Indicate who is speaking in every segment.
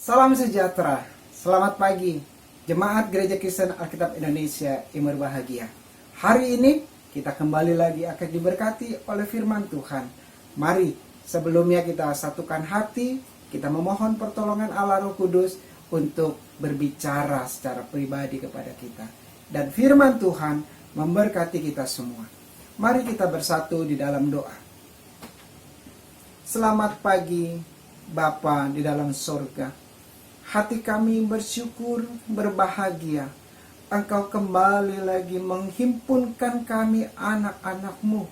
Speaker 1: Salam sejahtera, selamat pagi, Jemaat Gereja Kristen Alkitab Indonesia yang berbahagia. Hari ini kita kembali lagi akan diberkati oleh firman Tuhan. Mari sebelumnya kita satukan hati, kita memohon pertolongan Allah Roh Kudus untuk berbicara secara pribadi kepada kita. Dan firman Tuhan memberkati kita semua. Mari kita bersatu di dalam doa. Selamat pagi Bapa di dalam sorga. Hati kami bersyukur, berbahagia. Engkau kembali lagi menghimpunkan kami anak-anak-Mu.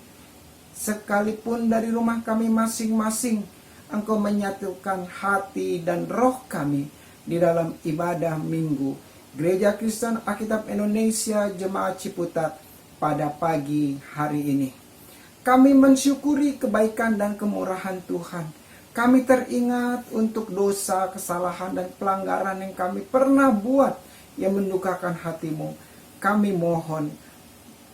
Speaker 1: Sekalipun dari rumah kami masing-masing, Engkau menyatukan hati dan roh kami di dalam ibadah minggu Gereja Kristen Alkitab Indonesia Jemaat Ciputat pada pagi hari ini. Kami mensyukuri kebaikan dan kemurahan Tuhan. Kami teringat untuk dosa, kesalahan, dan pelanggaran yang kami pernah buat yang mendukakan hati-Mu. Kami mohon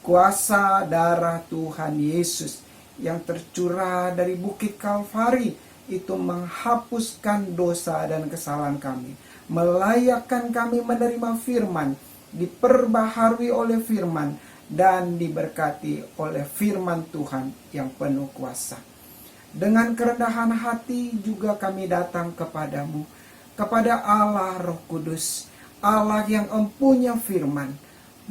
Speaker 1: kuasa darah Tuhan Yesus yang tercurah dari Bukit Kalvari itu menghapuskan dosa dan kesalahan kami. Melayakkan kami menerima firman, diperbaharui oleh firman, dan diberkati oleh firman Tuhan yang penuh kuasa. Dengan kerendahan hati juga kami datang kepadamu, kepada Allah Roh Kudus, Allah yang empunya firman.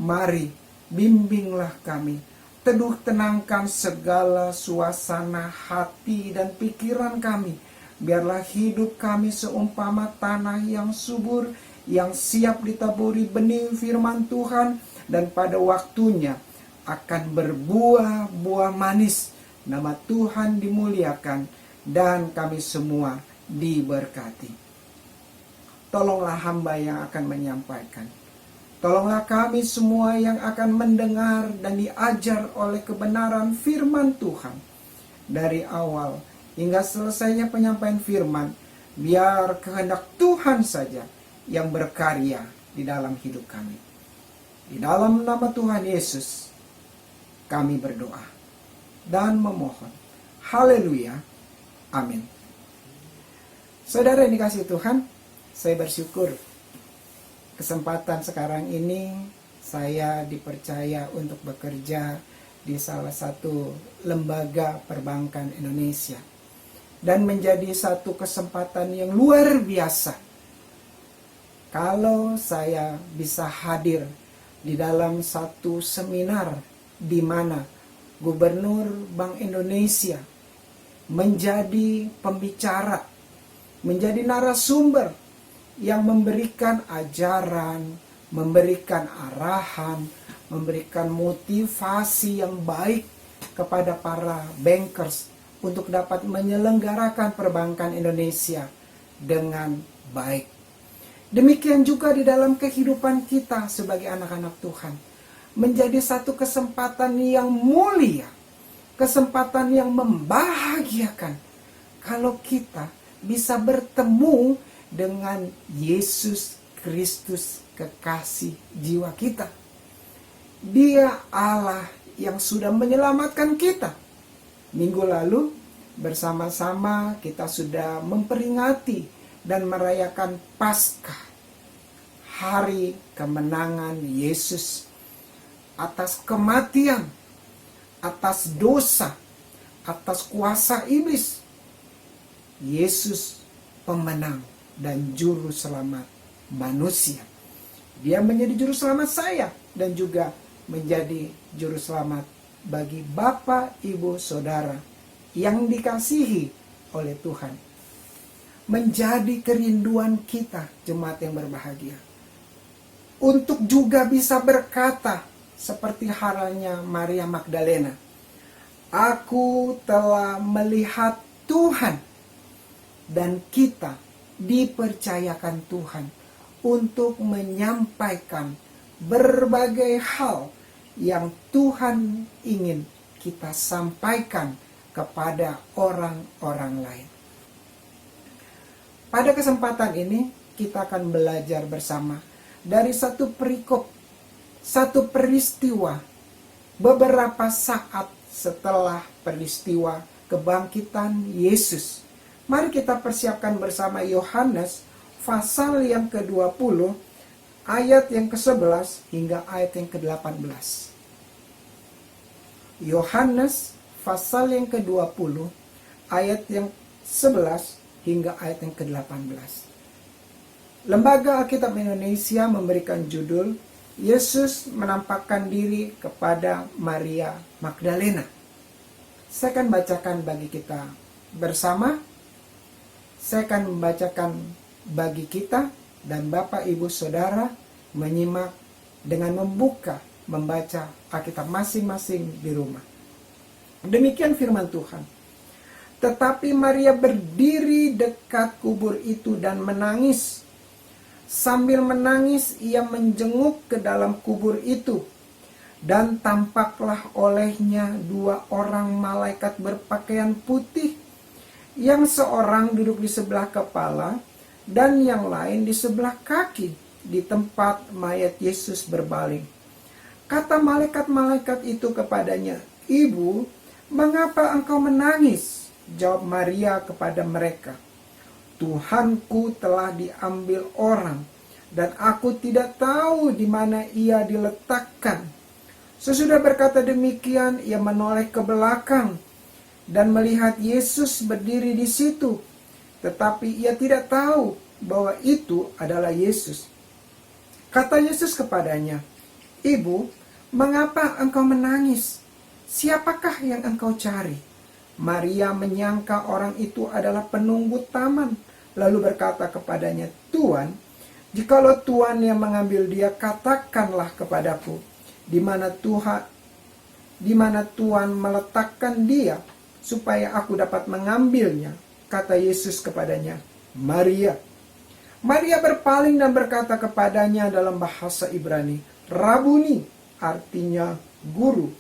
Speaker 1: Mari bimbinglah kami, teduh tenangkan segala suasana hati dan pikiran kami. Biarlah hidup kami seumpama tanah yang subur, yang siap ditaburi benih firman Tuhan, dan pada waktunya akan berbuah-buah manis. Nama Tuhan dimuliakan dan kami semua diberkati. Tolonglah hamba yang akan menyampaikan. Tolonglah kami semua yang akan mendengar dan diajar oleh kebenaran firman Tuhan. Dari awal hingga selesainya penyampaian firman, biar kehendak Tuhan saja yang berkarya di dalam hidup kami. Di dalam nama Tuhan Yesus kami berdoa dan memohon. Haleluya. Amin. Saudara yang dikasihi Tuhan, saya bersyukur kesempatan sekarang ini saya dipercaya untuk bekerja di salah satu lembaga perbankan Indonesia. Dan menjadi satu kesempatan yang luar biasa kalau saya bisa hadir di dalam satu seminar di mana Gubernur Bank Indonesia menjadi pembicara, menjadi narasumber yang memberikan ajaran, memberikan arahan, memberikan motivasi yang baik kepada para bankers untuk dapat menyelenggarakan perbankan Indonesia dengan baik. Demikian juga di dalam kehidupan kita sebagai anak-anak Tuhan. Menjadi satu kesempatan yang mulia, kesempatan yang membahagiakan kalau kita bisa bertemu dengan Yesus Kristus kekasih jiwa kita. Dia Allah yang sudah menyelamatkan kita. Minggu lalu bersama-sama kita sudah memperingati dan merayakan Paskah, hari kemenangan Yesus atas kematian, atas dosa, atas kuasa iblis. Yesus pemenang dan juru selamat manusia. Dia menjadi juru selamat saya dan juga menjadi juru selamat bagi Bapak, Ibu, Saudara yang dikasihi oleh Tuhan. Menjadi kerinduan kita, jemaat yang berbahagia, untuk juga bisa berkata seperti halnya Maria Magdalena, aku telah melihat Tuhan. Dan kita dipercayakan Tuhan untuk menyampaikan berbagai hal yang Tuhan ingin kita sampaikan kepada orang-orang lain. Pada kesempatan ini kita akan belajar bersama dari satu perikop, satu peristiwa beberapa saat setelah peristiwa kebangkitan Yesus. Mari kita persiapkan bersama Yohanes pasal yang ke-20 ayat yang ke-11 hingga ayat yang ke-18. Yohanes pasal yang ke-20 ayat yang 11 hingga ayat yang ke-18. Lembaga Alkitab Indonesia memberikan judul Yesus menampakkan diri kepada Maria Magdalena. Saya akan bacakan bagi kita bersama. Saya akan membacakan bagi kita dan Bapak Ibu Saudara menyimak dengan membaca Alkitab masing-masing di rumah. Demikian firman Tuhan. Tetapi Maria berdiri dekat kubur itu dan menangis. Sambil menangis ia menjenguk ke dalam kubur itu. Dan tampaklah olehnya 2 orang malaikat berpakaian putih. Yang seorang duduk di sebelah kepala dan yang lain di sebelah kaki di tempat mayat Yesus berbaring. Kata malaikat-malaikat itu kepadanya, "Ibu, mengapa engkau menangis?" Jawab Maria kepada mereka, "Tuhanku telah diambil orang, dan aku tidak tahu di mana ia diletakkan." Sesudah berkata demikian, ia menoleh ke belakang dan melihat Yesus berdiri di situ. Tetapi ia tidak tahu bahwa itu adalah Yesus. Kata Yesus kepadanya, "Ibu, mengapa engkau menangis? Siapakah yang engkau cari?" Maria menyangka orang itu adalah penunggu taman, lalu berkata kepadanya, "Tuan, jikalau Tuan yang mengambil dia, katakanlah kepadaku, di mana Tuan meletakkan dia, supaya aku dapat mengambilnya." Kata Yesus kepadanya, "Maria." Maria berpaling dan berkata kepadanya dalam bahasa Ibrani, "Rabuni," artinya guru.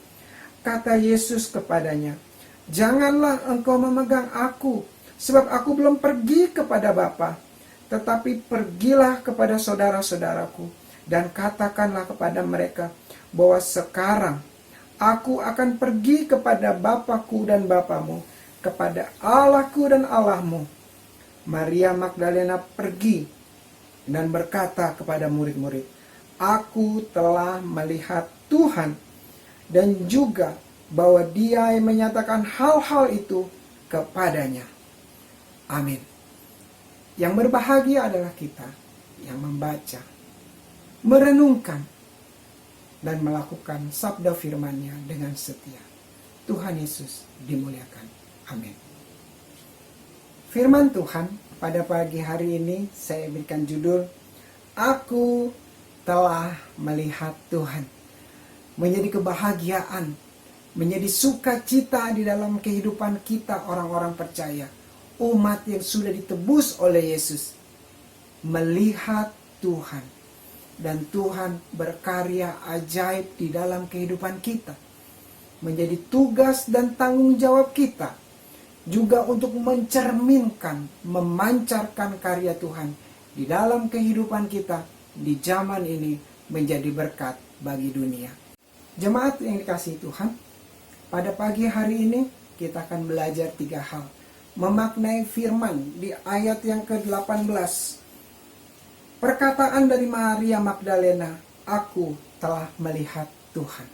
Speaker 1: Kata Yesus kepadanya, "Janganlah engkau memegang aku, sebab aku belum pergi kepada Bapa. Tetapi pergilah kepada saudara-saudaraku, dan katakanlah kepada mereka bahwa sekarang aku akan pergi kepada Bapakku dan Bapamu, kepada Allahku dan Allahmu." Maria Magdalena pergi dan berkata kepada murid-murid, "Aku telah melihat Tuhan," dan juga bahwa Dia yang menyatakan hal-hal itu kepadanya. Amin. Yang berbahagia adalah kita yang membaca, merenungkan, dan melakukan sabda firman-Nya dengan setia. Tuhan Yesus dimuliakan. Amin. Firman Tuhan pada pagi hari ini saya berikan judul, Aku telah melihat Tuhan. Menjadi kebahagiaan, menjadi sukacita di dalam kehidupan kita orang-orang percaya. Umat yang sudah ditebus oleh Yesus. Melihat Tuhan. Dan Tuhan berkarya ajaib di dalam kehidupan kita. Menjadi tugas dan tanggung jawab kita juga untuk mencerminkan, memancarkan karya Tuhan di dalam kehidupan kita di zaman ini menjadi berkat bagi dunia. Jemaat yang dikasihi Tuhan, pada pagi hari ini kita akan belajar 3 hal. Memaknai firman di ayat yang ke-18. Perkataan dari Maria Magdalena, "Aku telah melihat Tuhan."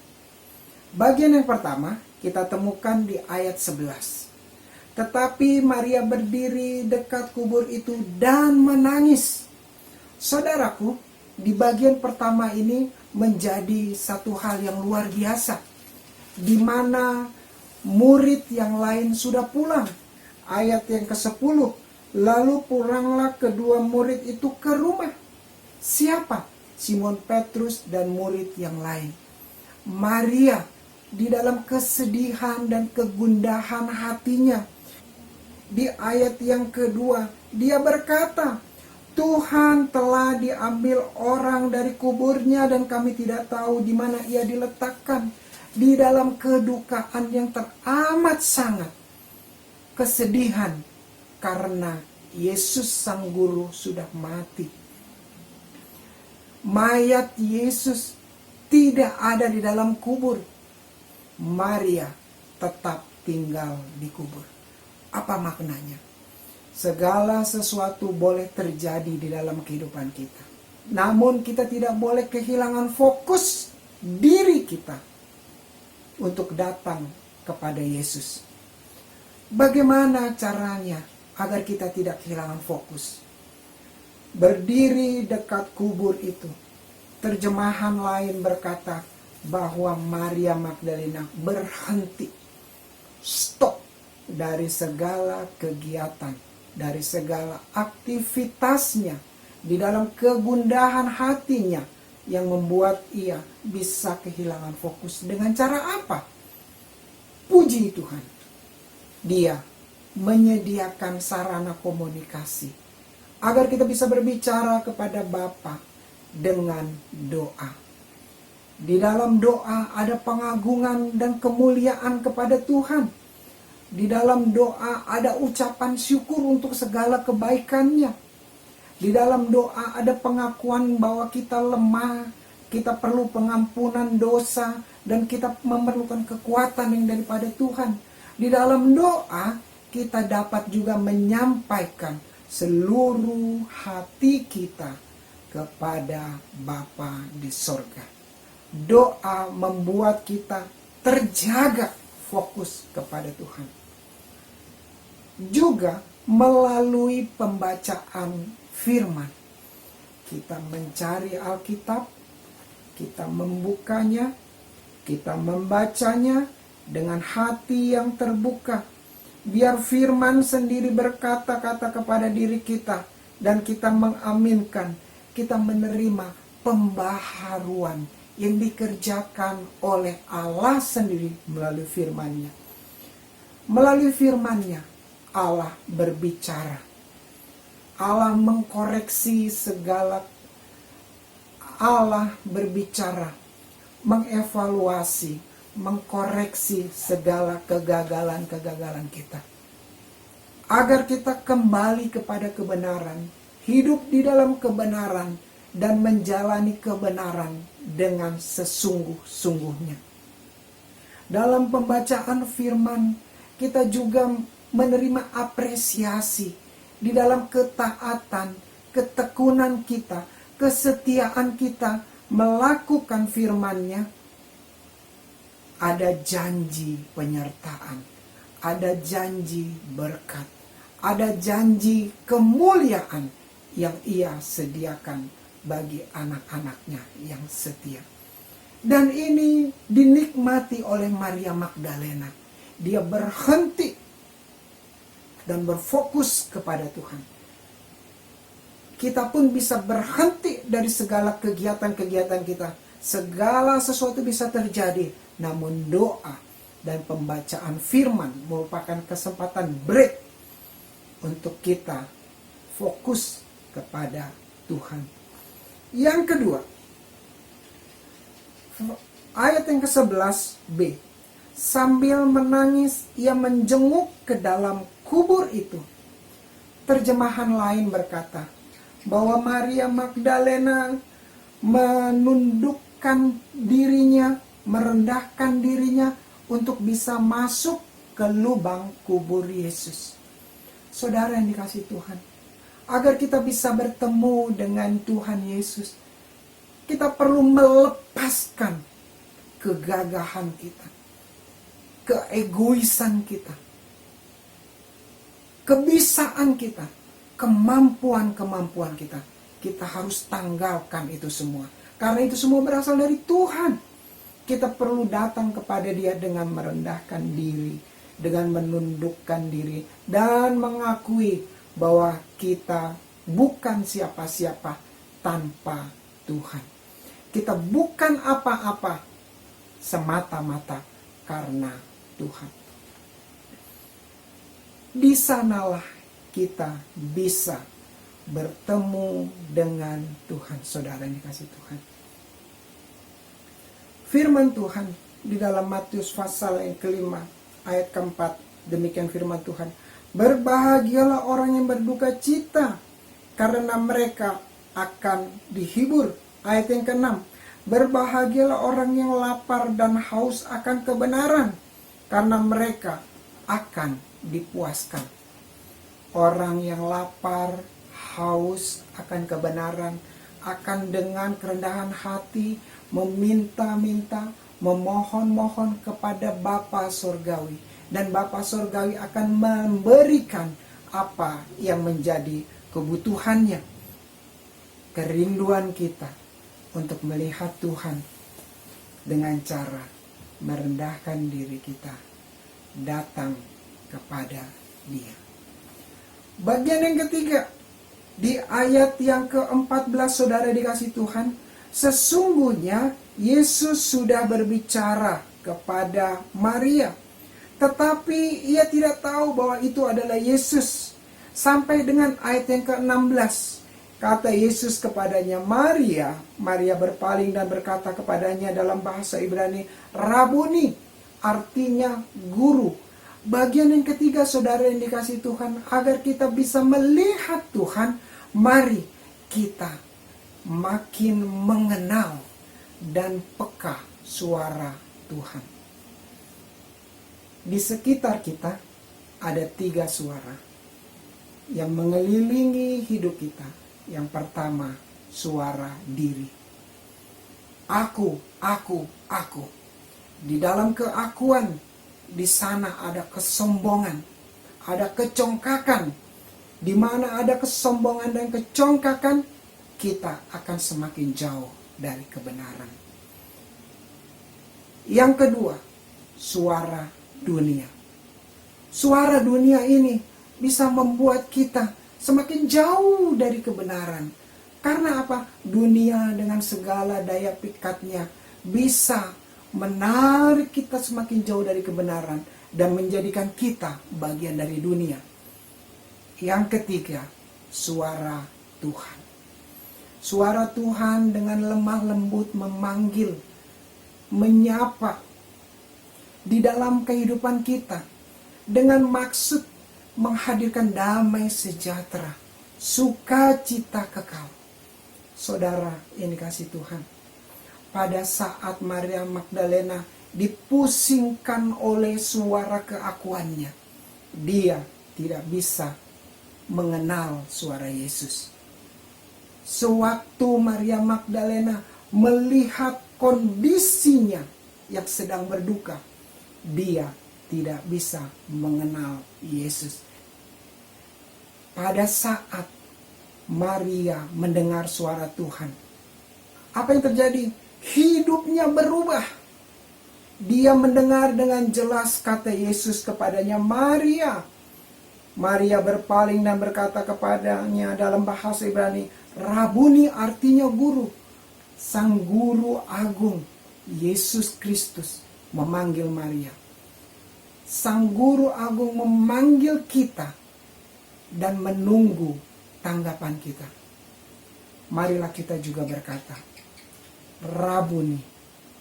Speaker 1: Bagian yang pertama kita temukan di ayat 11. Tetapi Maria berdiri dekat kubur itu dan menangis. Saudaraku, di bagian pertama ini menjadi satu hal yang luar biasa. Di mana murid yang lain sudah pulang. Ayat yang ke-10. Lalu pulanglah kedua murid itu ke rumah. Siapa? Simon Petrus dan murid yang lain. Maria di dalam kesedihan dan kegundahan hatinya. Di ayat yang kedua, dia berkata, "Tuhan telah diambil orang dari kuburnya dan kami tidak tahu di mana ia diletakkan." Di dalam kedukaan yang teramat sangat. Kesedihan karena Yesus Sang Guru sudah mati. Mayat Yesus tidak ada di dalam kubur. Maria tetap tinggal di kubur. Apa maknanya? Segala sesuatu boleh terjadi di dalam kehidupan kita. Namun kita tidak boleh kehilangan fokus diri kita untuk datang kepada Yesus. Bagaimana caranya agar kita tidak kehilangan fokus? Berdiri dekat kubur itu. Terjemahan lain berkata bahwa Maria Magdalena berhenti. Stop dari segala kegiatan, dari segala aktivitasnya, di dalam kegundahan hatinya yang membuat ia bisa kehilangan fokus. Dengan cara apa? Puji Tuhan, dia menyediakan sarana komunikasi agar kita bisa berbicara kepada Bapa dengan doa. Di dalam doa ada pengagungan dan kemuliaan kepada Tuhan. Di dalam doa ada ucapan syukur untuk segala kebaikannya. Di dalam doa ada pengakuan bahwa kita lemah, kita perlu pengampunan dosa, dan kita memerlukan kekuatan yang daripada Tuhan. Di dalam doa kita dapat juga menyampaikan seluruh hati kita kepada Bapa di sorga. Doa membuat kita terjaga fokus kepada Tuhan. Juga melalui pembacaan firman. Kita mencari Alkitab, kita membukanya, kita membacanya dengan hati yang terbuka. Biar firman sendiri berkata-kata kepada diri kita dan kita mengaminkan, kita menerima pembaharuan yang dikerjakan oleh Allah sendiri melalui firman-Nya. Melalui firman-Nya, Allah berbicara. Allah mengkoreksi segala, Allah berbicara, mengevaluasi, mengkoreksi segala kegagalan-kegagalan kita. Agar kita kembali kepada kebenaran, hidup di dalam kebenaran, dan menjalani kebenaran dengan sesungguh-sungguhnya. Dalam pembacaan firman, kita juga menerima apresiasi di dalam ketaatan, ketekunan kita, kesetiaan kita melakukan firman-Nya. Ada janji penyertaan, ada janji berkat, ada janji kemuliaan yang Ia sediakan bagi anak-anaknya yang setia. Dan ini dinikmati oleh Maria Magdalena. Dia berhenti dan berfokus kepada Tuhan. Kita pun bisa berhenti dari segala kegiatan-kegiatan kita. Segala sesuatu bisa terjadi, namun doa dan pembacaan firman merupakan kesempatan break untuk kita fokus kepada Tuhan. Yang kedua, ayat yang ke-11b. Sambil menangis, ia menjenguk ke dalam kubur itu. Terjemahan lain berkata bahwa Maria Magdalena menundukkan dirinya, merendahkan dirinya untuk bisa masuk ke lubang kubur Yesus. Saudara yang dikasihi Tuhan, agar kita bisa bertemu dengan Tuhan Yesus, kita perlu melepaskan kegagahan kita, keegoisan kita, kebisaan kita, kemampuan-kemampuan kita. Kita harus tanggalkan itu semua. Karena itu semua berasal dari Tuhan. Kita perlu datang kepada Dia dengan merendahkan diri, dengan menundukkan diri, dan mengakui bahwa kita bukan siapa-siapa tanpa Tuhan. Kita bukan apa-apa semata-mata karena Tuhan. Di sanalah kita bisa bertemu dengan Tuhan, saudara yang dikasihi Tuhan. Firman Tuhan di dalam Matius pasal yang ke-5 ayat ke-4, demikian firman Tuhan. Berbahagialah orang yang berduka cita, karena mereka akan dihibur. Ayat yang ke-6. Berbahagialah orang yang lapar dan haus akan kebenaran, karena mereka akan dipuaskan. Orang yang lapar, haus akan kebenaran, akan dengan kerendahan hati meminta-minta, memohon-mohon kepada Bapa Surgawi. Dan Bapa Surgawi akan memberikan apa yang menjadi kebutuhannya. Kerinduan kita untuk melihat Tuhan dengan cara merendahkan diri kita, datang kepada Dia. Bagian yang ketiga, di ayat yang ke-14, saudara dikasih Tuhan, sesungguhnya Yesus sudah berbicara kepada Maria, tetapi ia tidak tahu bahwa itu adalah Yesus. Sampai dengan ayat yang ke-16, kata Yesus kepadanya, Maria. Maria berpaling dan berkata kepadanya dalam bahasa Ibrani, Rabuni, artinya guru. Bagian yang ketiga, saudara yang dikasih Tuhan, agar kita bisa melihat Tuhan, mari kita makin mengenal dan peka suara Tuhan. Di sekitar kita ada 3 suara yang mengelilingi hidup kita. Yang pertama, suara diri. Aku. Di dalam keakuan, di sana ada kesombongan, ada kecongkakan. Di mana ada kesombongan dan kecongkakan, kita akan semakin jauh dari kebenaran. Yang kedua, suara dunia. Suara dunia ini bisa membuat kita semakin jauh dari kebenaran. Karena apa? Dunia dengan segala daya pikatnya bisa menarik kita semakin jauh dari kebenaran dan menjadikan kita bagian dari dunia. Yang ketiga, suara Tuhan. Suara Tuhan dengan lemah lembut memanggil, menyapa di dalam kehidupan kita dengan maksud menghadirkan damai sejahtera, sukacita kekal. Saudara yang dikasih Tuhan, pada saat Maria Magdalena dipusingkan oleh suara keakuannya, dia tidak bisa mengenal suara Yesus. Sewaktu Maria Magdalena melihat kondisinya yang sedang berduka, dia tidak bisa mengenal Yesus. Pada saat Maria mendengar suara Tuhan, apa yang terjadi? Hidupnya berubah. Dia mendengar dengan jelas kata Yesus kepadanya, Maria. Maria berpaling dan berkata kepadanya dalam bahasa Ibrani, Rabuni, artinya guru. Sang guru agung, Yesus Kristus, memanggil Maria. Sang guru agung memanggil kita dan menunggu tanggapan kita. Marilah kita juga berkata, Rabuni,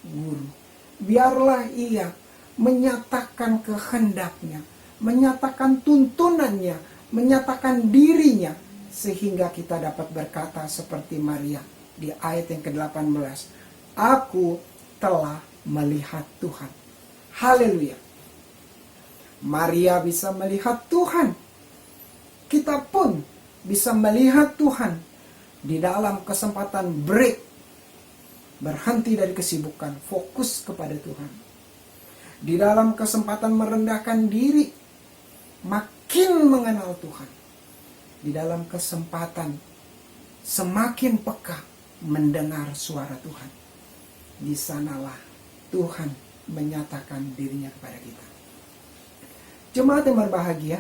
Speaker 1: guru. Biarlah ia menyatakan kehendaknya, menyatakan tuntunannya, menyatakan dirinya, sehingga kita dapat berkata seperti Maria di ayat yang ke-18, Aku telah melihat Tuhan. Haleluya. Maria bisa melihat Tuhan. Kita pun bisa melihat Tuhan di dalam kesempatan break. Berhenti dari kesibukan, fokus kepada Tuhan. Di dalam kesempatan merendahkan diri, makin mengenal Tuhan. Di dalam kesempatan semakin peka mendengar suara Tuhan. Di sanalah Tuhan menyatakan dirinya kepada kita. Jemaat yang berbahagia,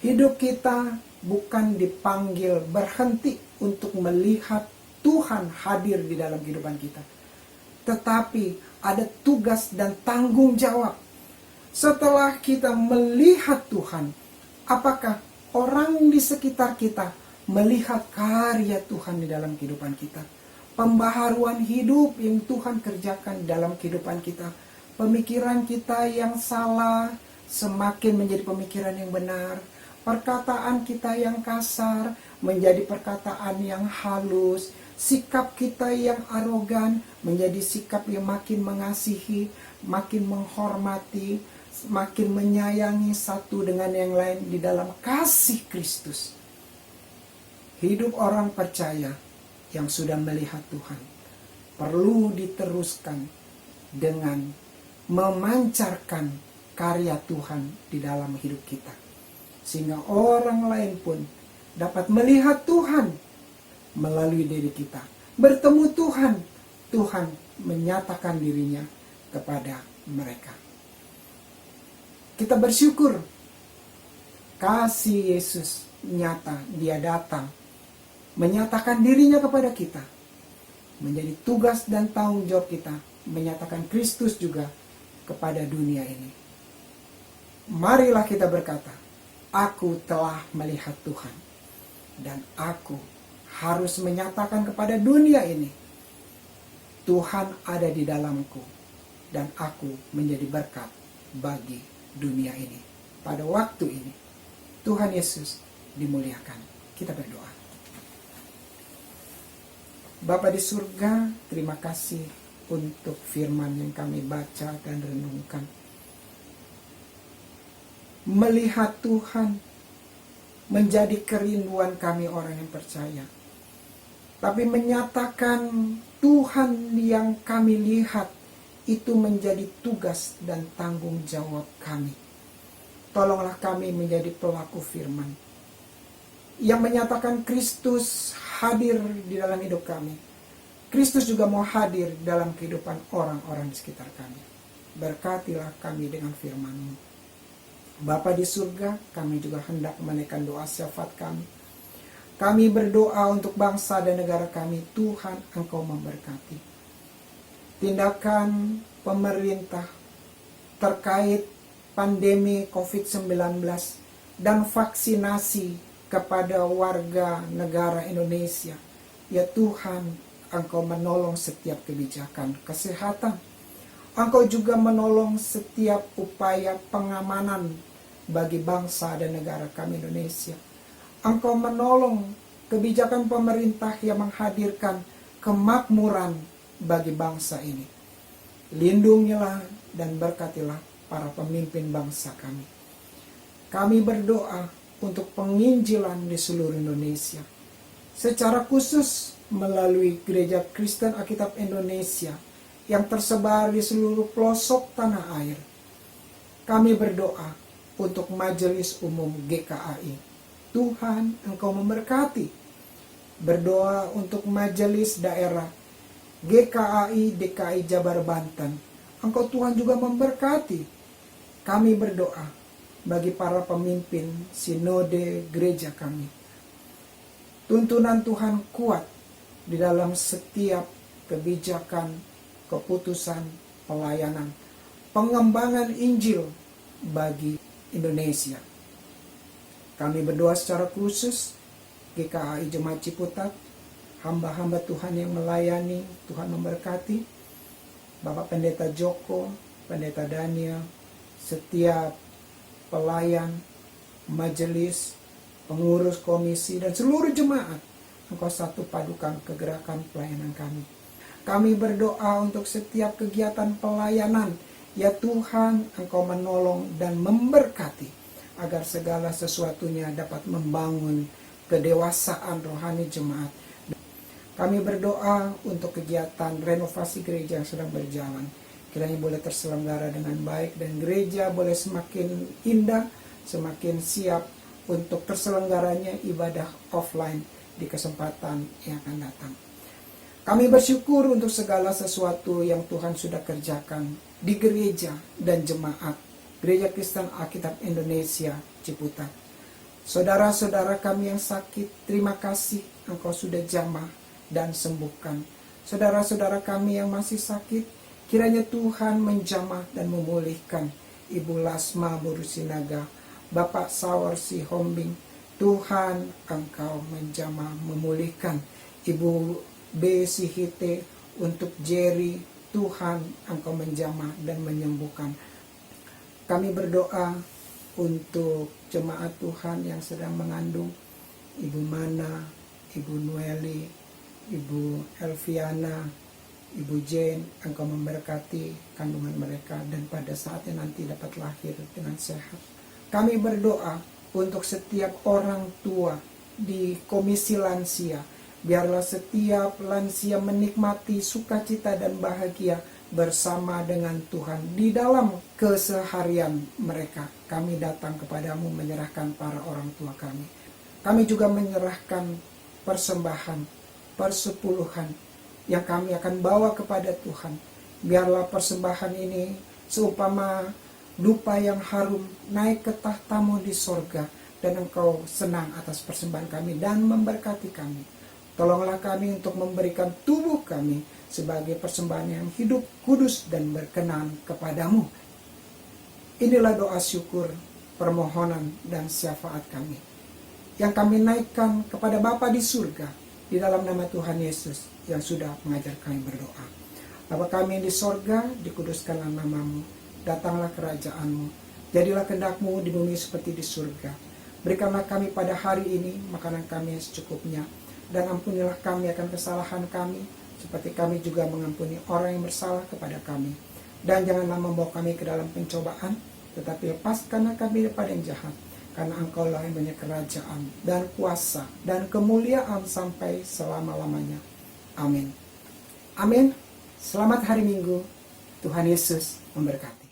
Speaker 1: hidup kita bukan dipanggil berhenti untuk melihat Tuhan hadir di dalam kehidupan kita. Tetapi ada tugas dan tanggung jawab. Setelah kita melihat Tuhan, apakah orang di sekitar kita melihat karya Tuhan di dalam kehidupan kita? Pembaharuan hidup yang Tuhan kerjakan dalam kehidupan kita. Pemikiran kita yang salah semakin menjadi pemikiran yang benar. Perkataan kita yang kasar menjadi perkataan yang halus. Sikap kita yang arogan menjadi sikap yang makin mengasihi, makin menghormati. makin menyayangi satu dengan yang lain di dalam kasih Kristus. Hidup orang percaya yang sudah melihat Tuhan perlu diteruskan dengan memancarkan karya Tuhan di dalam hidup kita. Sehingga orang lain pun dapat melihat Tuhan melalui diri kita. Bertemu Tuhan, Tuhan menyatakan dirinya kepada mereka. Kita bersyukur kasih Yesus nyata, dia datang menyatakan dirinya kepada kita. Menjadi tugas dan tanggung jawab kita menyatakan Kristus juga kepada dunia ini. Marilah kita berkata, aku telah melihat Tuhan dan aku harus menyatakan kepada dunia ini, Tuhan ada di dalamku dan aku menjadi berkat bagi dunia ini. Pada waktu ini, Tuhan Yesus dimuliakan. Kita berdoa. Bapa di surga, terima kasih untuk firman yang kami baca dan renungkan. Melihat Tuhan menjadi kerinduan kami orang yang percaya. Tapi menyatakan Tuhan yang kami lihat itu menjadi tugas dan tanggung jawab kami. Tolonglah kami menjadi pelaku firman yang menyatakan Kristus hadir di dalam hidup kami. Kristus juga mau hadir dalam kehidupan orang-orang di sekitar kami. Berkatilah kami dengan firman-Mu. Bapa di surga, kami juga hendak menaikkan doa syafaat kami. Kami berdoa untuk bangsa dan negara kami. Tuhan, Engkau memberkati. Tindakan pemerintah terkait pandemi COVID-19 dan vaksinasi kepada warga negara Indonesia. Ya Tuhan, Engkau menolong setiap kebijakan kesehatan. Engkau juga menolong setiap upaya pengamanan bagi bangsa dan negara kami Indonesia. Engkau menolong kebijakan pemerintah yang menghadirkan kemakmuran bagi bangsa ini. Lindungilah dan berkatilah para pemimpin bangsa kami. Kami berdoa untuk penginjilan di seluruh Indonesia. Secara khusus melalui Gereja Kristen Alkitab Indonesia yang tersebar di seluruh pelosok tanah air. Kami berdoa untuk Majelis Umum GKAI. Tuhan, Engkau memberkati. Berdoa untuk Majelis Daerah GKAI DKI Jabar Banten. Engkau Tuhan juga memberkati. Kami berdoa bagi para pemimpin sinode gereja kami. Tuntunan Tuhan kuat di dalam setiap kebijakan, keputusan, pelayanan, pengembangan Injil bagi Indonesia. Kami berdoa secara khusus GKAI Jemaat Ciputat, hamba-hamba Tuhan yang melayani, Tuhan memberkati. Bapak Pendeta Joko, Pendeta Daniel, setiap pelayan, majelis, pengurus komisi, dan seluruh jemaat. Engkau satu padukan kegerakan pelayanan kami. Kami berdoa untuk setiap kegiatan pelayanan. Ya Tuhan, Engkau menolong dan memberkati agar segala sesuatunya dapat membangun kedewasaan rohani jemaat. Kami berdoa untuk kegiatan renovasi gereja yang sedang berjalan. Kiranya boleh terselenggara dengan baik dan gereja boleh semakin indah, semakin siap untuk terselenggaranya ibadah offline di kesempatan yang akan datang. Kami bersyukur untuk segala sesuatu yang Tuhan sudah kerjakan di gereja dan jemaat Gereja Kristen Alkitab Indonesia Ciputat. Saudara-saudara kami yang sakit, terima kasih Engkau sudah jamah dan sembuhkan. Saudara-saudara kami yang masih sakit, kiranya Tuhan menjamah dan memulihkan. Ibu Lasma Burusinaga, Bapak Sawar Si Hombing, Tuhan Engkau menjamah memulihkan. Ibu B. Sihite, untuk Jerry, Tuhan Engkau menjamah dan menyembuhkan. Kami berdoa untuk jemaat Tuhan yang sedang mengandung, Ibu Mana, Ibu Nueli, Ibu Elviana, Ibu Jane, Engkau memberkati kandungan mereka dan pada saatnya nanti dapat lahir dengan sehat. Kami berdoa untuk setiap orang tua di komisi lansia. Biarlah setiap lansia menikmati sukacita dan bahagia bersama dengan Tuhan di dalam keseharian mereka. Kami datang kepadamu menyerahkan para orang tua kami. Kami juga menyerahkan persembahan, persepuluhan yang kami akan bawa kepada Tuhan. Biarlah persembahan ini seumpama dupa yang harum naik ke tahtamu di sorga, dan Engkau senang atas persembahan kami dan memberkati kami. Tolonglah kami untuk memberikan tubuh kami sebagai persembahan yang hidup, kudus, dan berkenan kepadamu. Inilah doa syukur, permohonan, dan syafaat kami yang kami naikkan kepada Bapa di surga di dalam nama Tuhan Yesus yang sudah mengajar kami berdoa. Bapa kami di sorga, dikuduskanlah namamu, datanglah kerajaanmu, jadilah kehendak-mu di bumi seperti di surga. Berikanlah kami pada hari ini makanan kami yang secukupnya, dan ampunilah kami akan kesalahan kami, seperti kami juga mengampuni orang yang bersalah kepada kami. Dan janganlah membawa kami ke dalam pencobaan, tetapi lepaskanlah kami daripada yang jahat. Karena Engkau-lah yang punya kerajaan dan kuasa dan kemuliaan sampai selama-lamanya. Amin. Amin. Selamat hari Minggu. Tuhan Yesus memberkati.